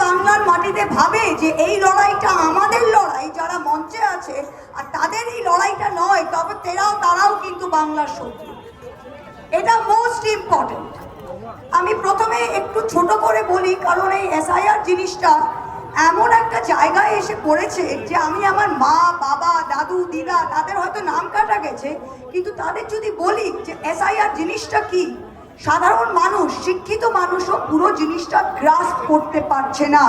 বাংলার মাটিতে ভাবে যে এই লড়াইটা আমাদের লড়াই, যারা মঞ্চে আছে, আর তাদের এই লড়াইটা নয়, তবে তারাও কিন্তু বাংলার শত্রু। এটা মোস্ট ইম্পর্টেন্ট। আমি প্রথমে একটু ছোট করে বলি, কারণ এই এসআইআর জিনিসটা এমন একটা জায়গায় এসে পড়েছে যে আমি আমার মা, বাবা, দাদু, দিদা, তাদের হয়তো নাম কাটা গেছে, কিন্তু তাদের যদি বলি যে এসআইআর জিনিসটা কি, সাধারণ মানুষ, শিক্ষিত মানুষও পুরো জিনিসটা গ্রাস্প করতে পারছে না।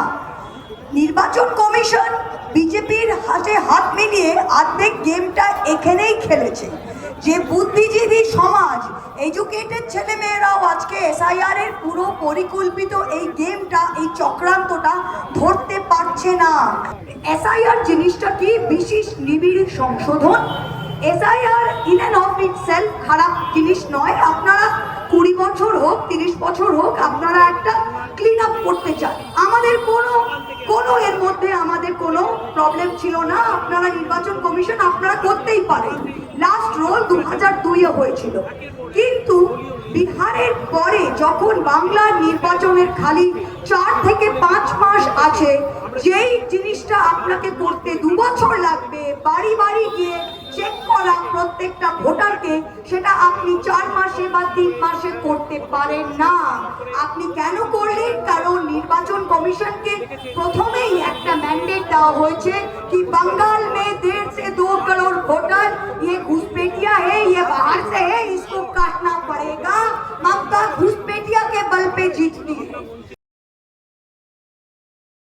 নির্বাচন কমিশন বিজেপির হাতে হাত মিলিয়ে অর্ধেক গেমটা এখানেই খেলেছে। যে বুদ্ধিজীবী সমাজ, এডুকেটেড ছেলেমেয়েরাও আজকে এসআইআর এর পুরো পরিকল্পিত এই গেমটা, এই চক্রান্তটা ধরতে পারছে না। এসআইআর জিনিসটা কি? বিশেষ নিবিড় সংশোধন। SIR in and of itself খারাপ জিনিস নয়। আপনারা 20 বছর হোক, 30 বছর হোক, আপনারা একটা ক্লিন আপ করতে চান, আমাদের কোনো এর মধ্যে আমাদের কোনো প্রবলেম ছিল না। আপনারা নির্বাচন কমিশন আপনারা করতেই পারেন। লাস্ট রোল 2002-এ হয়েছিল, কিন্তু বিহারের পরে যখন বাংলার নির্বাচনের খালি 4 থেকে 5 মাস আছে, যেই জিনিসটা আপনাকে করতে 2 বছর লাগবে, বাড়ি বাড়ি গিয়ে চেক করা প্রত্যেকটা ভোটারকে, সেটা আপনি 4 মাসে বা 3 মাসে করতে পারেন না। আপনি কেন করলেন? কারণ নির্বাচন কমিশনকে প্রথমেই একটা ম্যান্ডেট দেওয়া হয়েছে कि बंगाल में 1.5 से 2 करोड़ वोटर ये घुसपैठिया है, ये बाहर से है, इसको काटना पड़ेगा। ममता घुसपैठिया के बल पे जीत